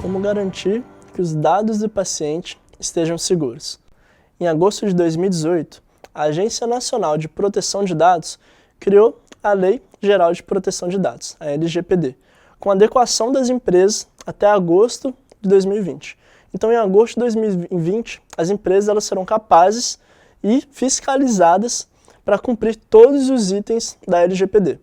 Como garantir que os dados do paciente estejam seguros? Em agosto de 2018, a Agência Nacional de Proteção de Dados criou a Lei Geral de Proteção de Dados, a LGPD, com adequação das empresas até agosto de 2020. Então, em agosto de 2020, as empresas elas serão capazes e fiscalizadas para cumprir todos os itens da LGPD.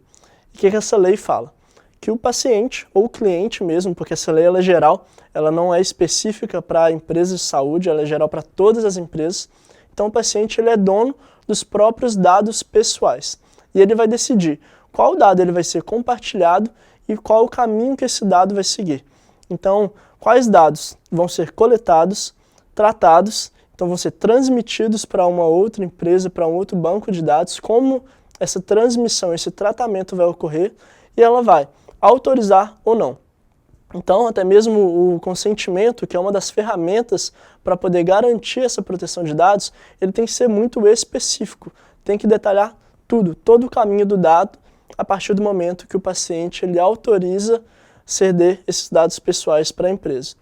E o que essa lei fala? Que o paciente, ou o cliente mesmo, porque essa lei ela é geral, ela não é específica para empresas de saúde, ela é geral para todas as empresas. Então o paciente ele é dono dos próprios dados pessoais e ele vai decidir qual dado ele vai ser compartilhado e qual o caminho que esse dado vai seguir. Então, quais dados vão ser coletados, tratados, então vão ser transmitidos para uma outra empresa, para um outro banco de dados, como essa transmissão, esse tratamento vai ocorrer e ela vai autorizar ou não. Então, até mesmo o consentimento, que é uma das ferramentas para poder garantir essa proteção de dados, ele tem que ser muito específico, tem que detalhar tudo, todo o caminho do dado, a partir do momento que o paciente ele autoriza ceder esses dados pessoais para a empresa.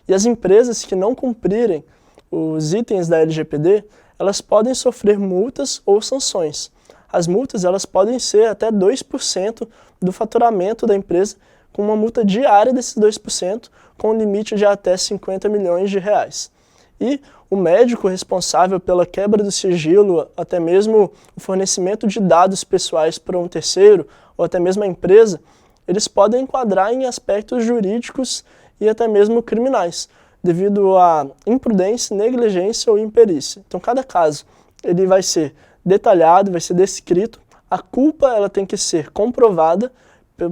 E as empresas que não cumprirem os itens da LGPD, elas podem sofrer multas ou sanções. As multas elas podem ser até 2% do faturamento da empresa, com uma multa diária desses 2%, com um limite de até R$50 milhões. E o médico responsável pela quebra do sigilo, até mesmo o fornecimento de dados pessoais para um terceiro, ou até mesmo a empresa, eles podem enquadrar em aspectos jurídicos e até mesmo criminais, devido a imprudência, negligência ou imperícia. Então, cada caso ele vai ser detalhado, vai ser descrito, a culpa ela tem que ser comprovada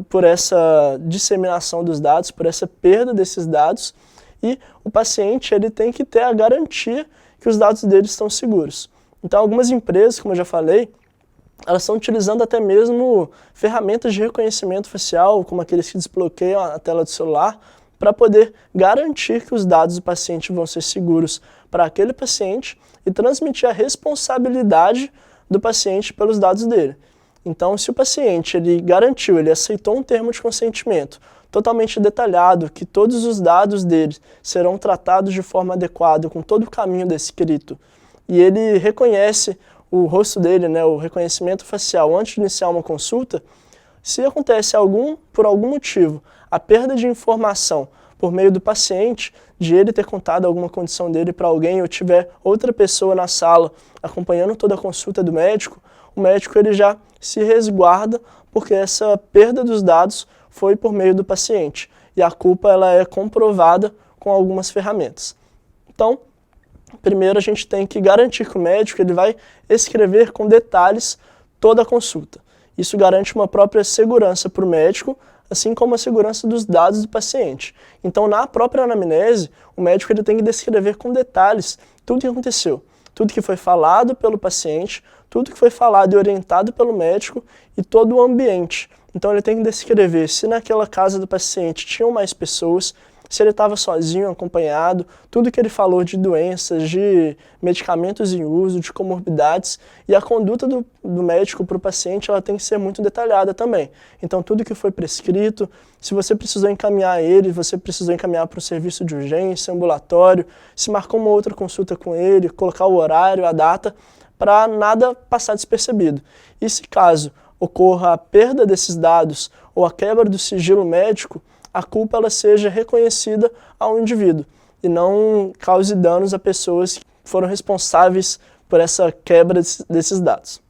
por essa disseminação dos dados, por essa perda desses dados, e o paciente ele tem que ter a garantia que os dados dele estão seguros. Então, algumas empresas, como eu já falei, elas estão utilizando até mesmo ferramentas de reconhecimento facial, como aqueles que desbloqueiam a tela do celular, para poder garantir que os dados do paciente vão ser seguros para aquele paciente e transmitir a responsabilidade do paciente pelos dados dele. Então, se o paciente ele garantiu, ele aceitou um termo de consentimento totalmente detalhado, que todos os dados dele serão tratados de forma adequada, com todo o caminho descrito, e ele reconhece o rosto dele, né, o reconhecimento facial antes de iniciar uma consulta, se acontece por algum motivo a perda de informação por meio do paciente, de ele ter contado alguma condição dele para alguém ou tiver outra pessoa na sala acompanhando toda a consulta do médico, o médico ele já se resguarda porque essa perda dos dados foi por meio do paciente e a culpa ela é comprovada com algumas ferramentas. Então, primeiro a gente tem que garantir que o médico ele vai escrever com detalhes toda a consulta. Isso garante uma própria segurança para o médico, assim como a segurança dos dados do paciente. Então, na própria anamnese, o médico ele tem que descrever com detalhes tudo o que aconteceu, tudo que foi falado pelo paciente, tudo que foi falado e orientado pelo médico e todo o ambiente. Então, ele tem que descrever se naquela casa do paciente tinham mais pessoas, se ele estava sozinho, acompanhado, tudo que ele falou de doenças, de medicamentos em uso, de comorbidades, e a conduta do médico para o paciente ela tem que ser muito detalhada também. Então, tudo que foi prescrito, se você precisou encaminhar ele, você precisou encaminhar para o serviço de urgência, ambulatório, se marcou uma outra consulta com ele, colocar o horário, a data, para nada passar despercebido. E se caso ocorra a perda desses dados ou a quebra do sigilo médico, a culpa ela seja reconhecida ao indivíduo e não cause danos a pessoas que foram responsáveis por essa quebra desses dados.